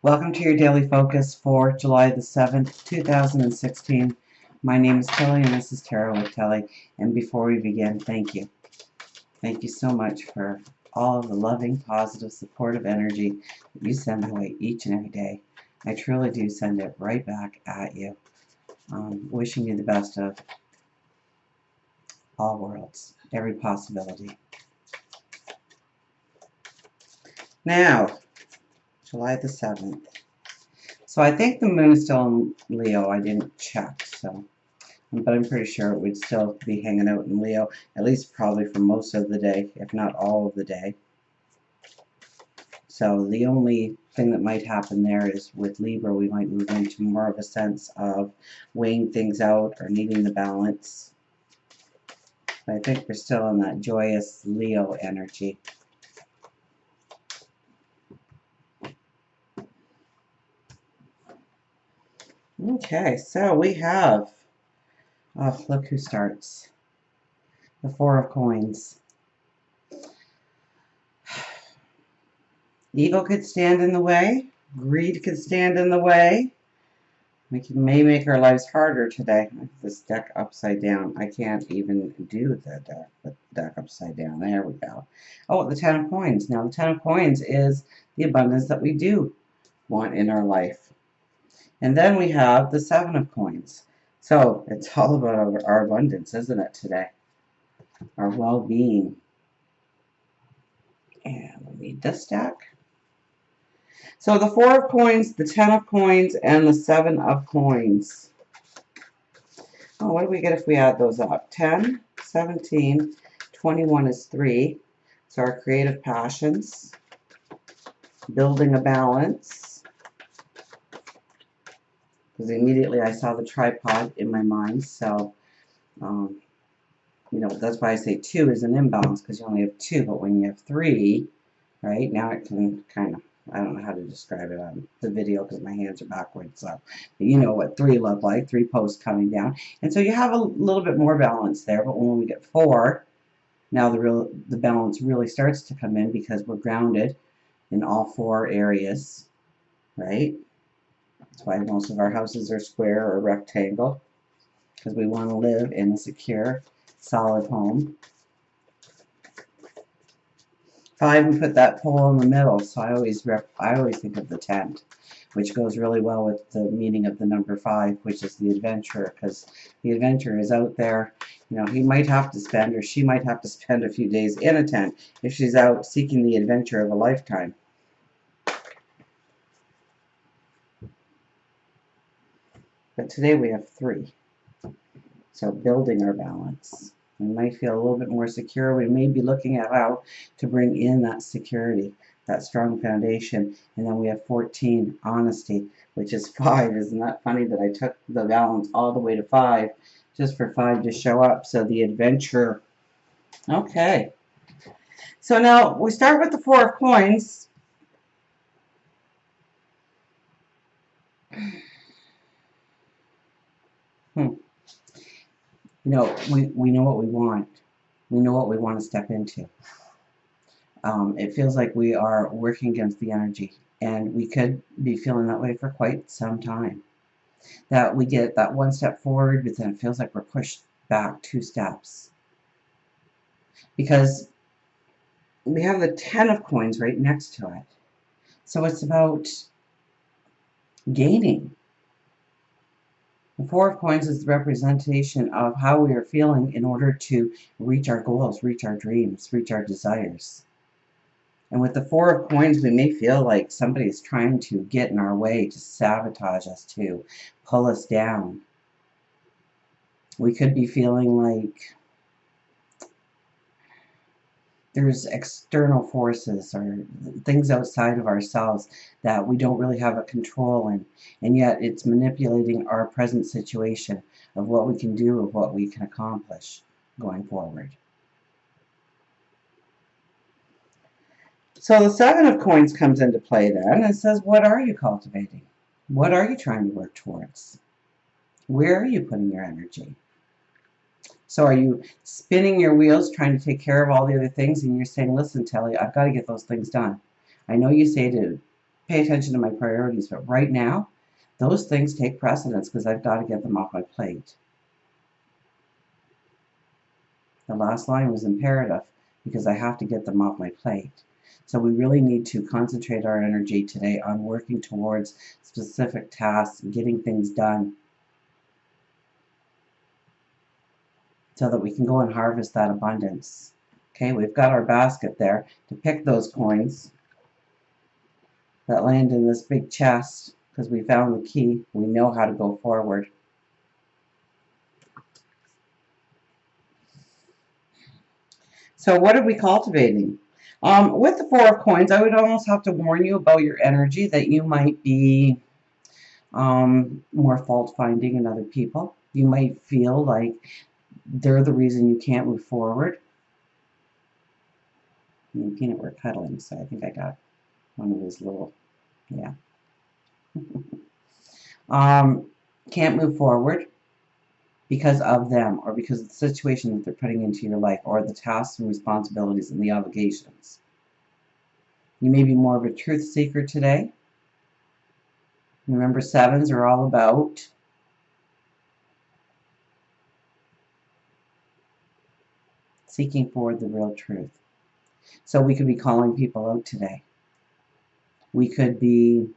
Welcome to your daily focus for July the 7th, 2016. My name is Kelly and this is Tarot with Kelly. And before we begin, thank you. Thank you so much for all of the loving, positive, supportive energy that you send my way each and every day. I truly do send it right back at you. Wishing you the best of all worlds, every possibility. Now, July the 7th. So I think the moon is still in Leo. I didn't check, but I'm pretty sure it would still be hanging out in Leo, at least probably for most of the day, if not all of the day. So the only thing that might happen there is with Libra, we might move into more of a sense of weighing things out or needing the balance. But I think we're still in that joyous Leo energy. Okay, so we have, oh, look who starts. The Four of Coins. Ego could stand in the way. Greed could stand in the way. We may make our lives harder today. This deck upside down. I can't even do the deck upside down. There we go. Oh, the Ten of Coins. Now, the Ten of Coins is the abundance that we do want in our life. And then we have the Seven of Coins. So it's all about our abundance, isn't it, today? Our well-being. And we need this deck. So the Four of Coins, the Ten of Coins, and the Seven of Coins. Oh, what do we get if we add those up? 10, 17, 21 is 3. So our creative passions, building a balance. Because immediately I saw the tripod in my mind. So, you know, that's why I say 2 is an imbalance, because you only have 2. But when you have 3, right, now it can kind of, I don't know how to describe it on the video because my hands are backwards, so you know what 3 look like, 3 posts coming down. And so you have a little bit more balance there, but when we get 4, now the balance really starts to come in because we're grounded in all 4 areas, right? That's why most of our houses are square or rectangle, because we want to live in a secure, solid home. 5 and put that pole in the middle, so I always think of the tent, which goes really well with the meaning of the number 5, which is the adventurer, because the adventurer is out there. You know, he might have to spend, or she might have to spend a few days in a tent if she's out seeking the adventure of a lifetime. But today we have 3, so building our balance. We might feel a little bit more secure. We may be looking at how to bring in that security, that strong foundation. And then we have 14, honesty, which is 5. Isn't that funny that I took the balance all the way to 5 just for 5 to show up? So the adventure. Okay. So now we start with the Four of Coins. You know, we know what we want. We know what we want to step into. It feels like we are working against the energy, and we could be feeling that way for quite some time. That we get that 1 step forward, but then it feels like we're pushed back 2 steps. Because we have the 10 of Coins right next to it. So it's about gaining. The Four of Coins is the representation of how we are feeling in order to reach our goals, reach our dreams, reach our desires. And with the Four of Coins, we may feel like somebody is trying to get in our way, to sabotage us, to pull us down. We could be feeling like there's external forces or things outside of ourselves that we don't really have a control in, and yet it's manipulating our present situation of what we can do, of what we can accomplish going forward. So the Seven of Coins comes into play then and says, what are you cultivating? What are you trying to work towards? Where are you putting your energy? So are you spinning your wheels trying to take care of all the other things, and you're saying, listen, Telly, I've got to get those things done. I know you say to pay attention to my priorities. But right now, those things take precedence because I've got to get them off my plate. The last line was imperative because I have to get them off my plate. So we really need to concentrate our energy today on working towards specific tasks, getting things done so that we can go and harvest that abundance. Okay, we've got our basket there to pick those coins that land in this big chest because we found the key. We know how to go forward. So what are we cultivating? With the Four of Coins, I would almost have to warn you about your energy that you might be more fault-finding in other people. You might feel like they're the reason you can't move forward. Peanut were cuddling, so I think I got one of those little, yeah. Can't move forward because of them or because of the situation that they're putting into your life or the tasks and responsibilities and the obligations. You may be more of a truth seeker today. Remember, sevens are all about seeking for the real truth. So we could be calling people out today. We could be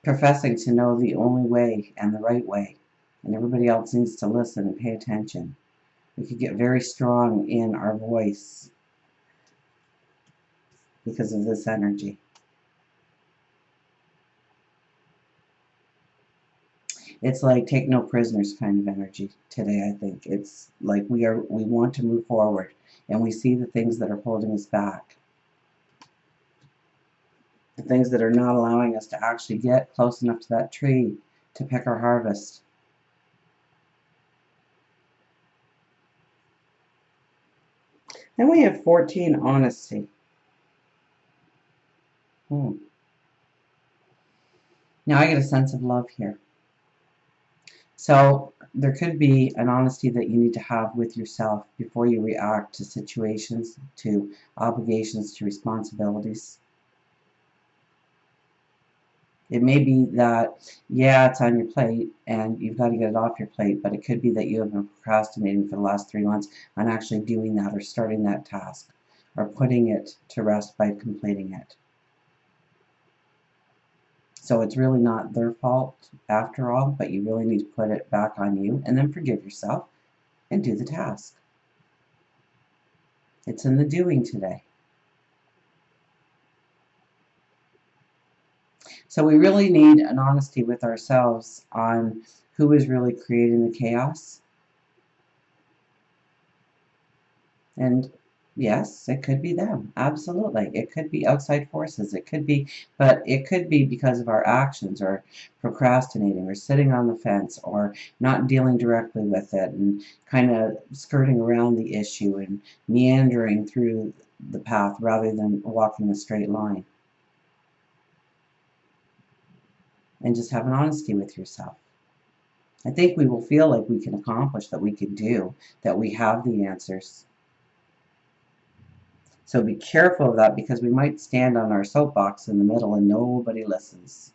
professing to know the only way and the right way, and everybody else needs to listen and pay attention. We could get very strong in our voice because of this energy. It's like take no prisoners kind of energy today, I think. It's like we want to move forward and we see the things that are holding us back. The things that are not allowing us to actually get close enough to that tree to pick our harvest. Then we have 14, honesty. Now I get a sense of love here. So there could be an honesty that you need to have with yourself before you react to situations, to obligations, to responsibilities. It may be that, yeah, it's on your plate and you've got to get it off your plate, but it could be that you have been procrastinating for the last 3 months on actually doing that or starting that task or putting it to rest by completing it. So it's really not their fault after all, but you really need to put it back on you and then forgive yourself and do the task. It's in the doing today. So we really need an honesty with ourselves on who is really creating the chaos. And yes, it could be them. Absolutely. It could be outside forces. It could be, but it could be because of our actions or procrastinating or sitting on the fence or not dealing directly with it and kind of skirting around the issue and meandering through the path rather than walking a straight line. And just have an honesty with yourself. I think we will feel like we can accomplish, that we can do, that we have the answers. So be careful of that because we might stand on our soapbox in the middle and nobody listens.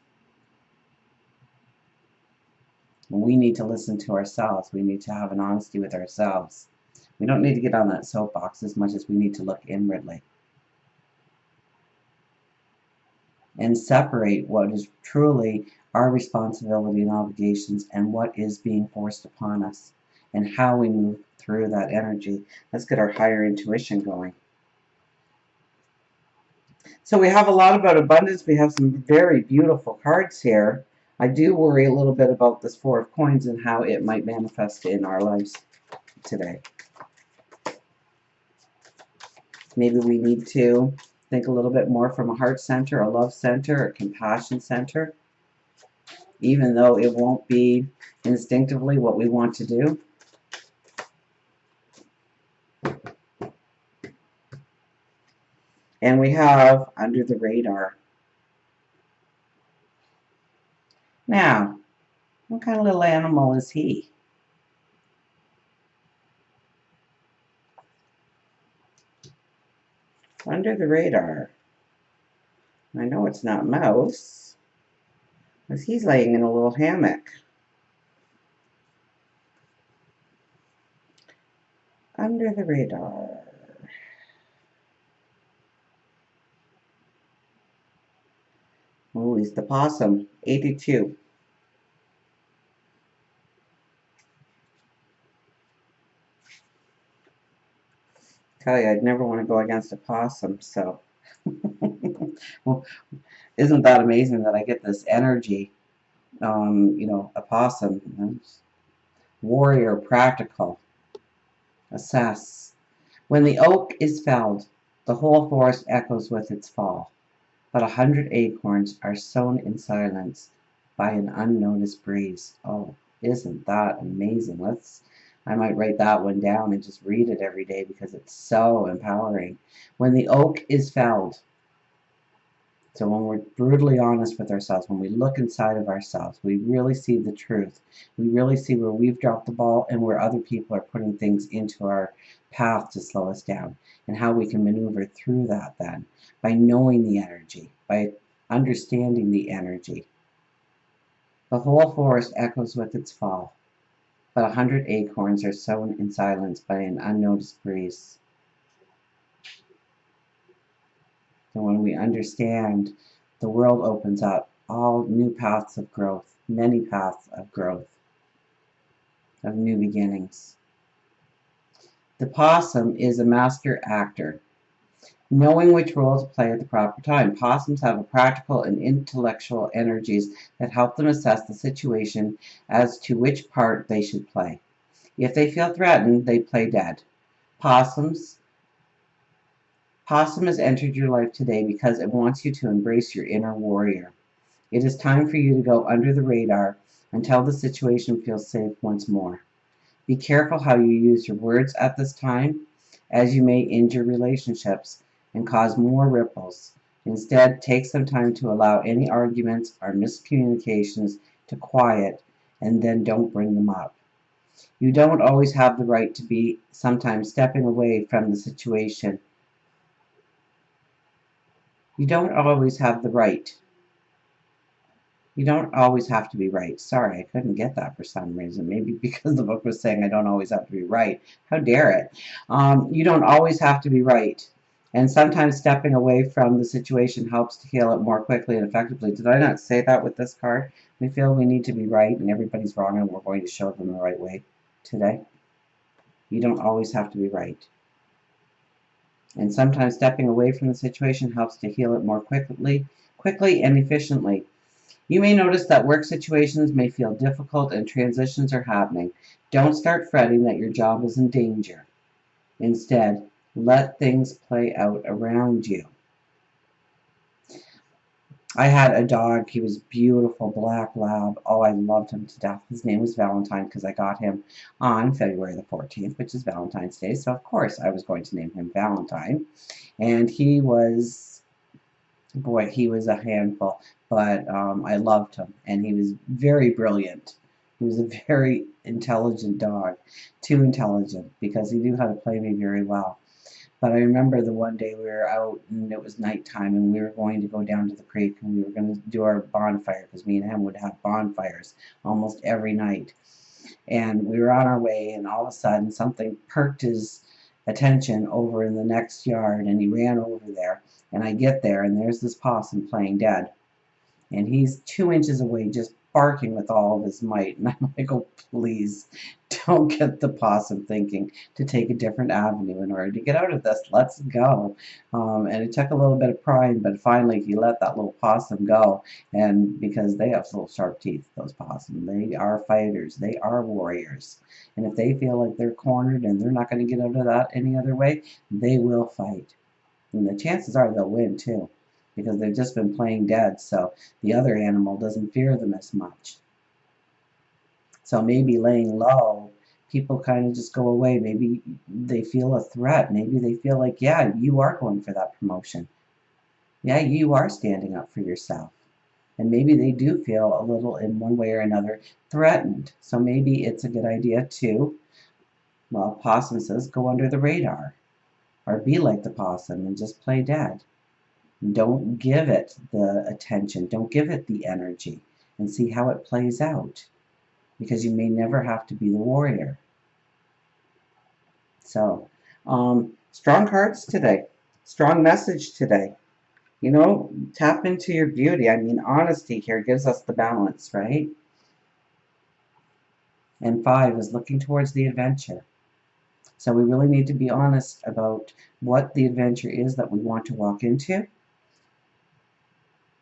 We need to listen to ourselves. We need to have an honesty with ourselves. We don't need to get on that soapbox as much as we need to look inwardly. And separate what is truly our responsibility and obligations and what is being forced upon us and how we move through that energy. Let's get our higher intuition going. So we have a lot about abundance. We have some very beautiful cards here. I do worry a little bit about this Four of Coins and how it might manifest in our lives today. Maybe we need to think a little bit more from a heart center, a love center, a compassion center, even though it won't be instinctively what we want to do. And we have under the radar. Now, what kind of little animal is he? Under the radar. I know it's not Mouse, because he's laying in a little hammock. Under the radar. Oh, he's the possum. 82. Tell you, I'd never want to go against a possum, so. Well, isn't that amazing that I get this energy? A possum. Warrior, practical. Assess. When the oak is felled, the whole forest echoes with its fall. But 100 acorns are sown in silence by an unnoticed breeze. Oh, isn't that amazing? I might write that one down and just read it every day because it's so empowering. When the oak is felled, so when we're brutally honest with ourselves, when we look inside of ourselves, we really see the truth. We really see where we've dropped the ball and where other people are putting things into our path to slow us down, and how we can maneuver through that then by knowing the energy, by understanding the energy. The whole forest echoes with its fall, but 100 acorns are sown in silence by an unnoticed breeze. So when we understand, the world opens up all new paths of growth, many paths of growth, of new beginnings. The possum is a master actor, knowing which role to play at the proper time. Possums have a practical and intellectual energies that help them assess the situation as to which part they should play. If they feel threatened, they play dead. Possum has entered your life today because it wants you to embrace your inner warrior. It is time for you to go under the radar until the situation feels safe once more. Be careful how you use your words at this time, as you may injure relationships and cause more ripples. Instead, take some time to allow any arguments or miscommunications to quiet, and then don't bring them up. You don't always have the right to be sometimes stepping away from the situation. You don't always have the right. You don't always have to be right. Sorry, I couldn't get that for some reason. Maybe because the book was saying I don't always have to be right. How dare it? You don't always have to be right. And sometimes stepping away from the situation helps to heal it more quickly and effectively. Did I not say that with this card? We feel we need to be right and everybody's wrong and we're going to show them the right way today. You don't always have to be right. And sometimes stepping away from the situation helps to heal it more quickly and efficiently. You may notice that work situations may feel difficult and transitions are happening. Don't start fretting that your job is in danger. Instead, let things play out around you. I had a dog. He was beautiful, black lab. Oh, I loved him to death. His name was Valentine because I got him on February the 14th, which is Valentine's Day. So, of course, I was going to name him Valentine. And he was, boy, he was a handful. But I loved him. And he was very brilliant. He was a very intelligent dog. Too intelligent because he knew how to play me very well. But I remember the one day we were out and it was nighttime and we were going to go down to the creek and we were going to do our bonfire because me and him would have bonfires almost every night. And we were on our way and all of a sudden something perked his attention over in the next yard and he ran over there. And I get there and there's this possum playing dead. And he's 2 inches away just barking with all of his might. And I'm like, oh, please don't get the possum thinking to take a different avenue in order to get out of this. Let's go. And it took a little bit of prying, but finally he let that little possum go. And because they have little sharp teeth, those possums, they are fighters. They are warriors. And if they feel like they're cornered and they're not going to get out of that any other way, they will fight. And the chances are they'll win too, because they've just been playing dead, so the other animal doesn't fear them as much. So maybe laying low, people kind of just go away. Maybe they feel a threat. Maybe they feel like, yeah, you are going for that promotion. Yeah, you are standing up for yourself. And maybe they do feel a little, in one way or another, threatened. So maybe it's a good idea to, well, Possum says, go under the radar. or be like the possum and just play dead. Don't give it the attention. Don't give it the energy, and see how it plays out, because you may never have to be the warrior. So, strong cards today. Strong message today. You know, tap into your beauty. I mean, honesty here gives us the balance, right? And 5 is looking towards the adventure. So we really need to be honest about what the adventure is that we want to walk into.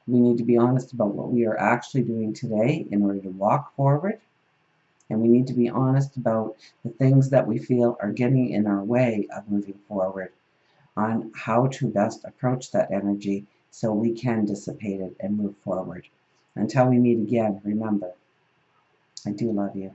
We need to be honest about what we are actually doing today in order to walk forward. And we need to be honest about the things that we feel are getting in our way of moving forward, on how to best approach that energy so we can dissipate it and move forward. Until we meet again, remember, I do love you.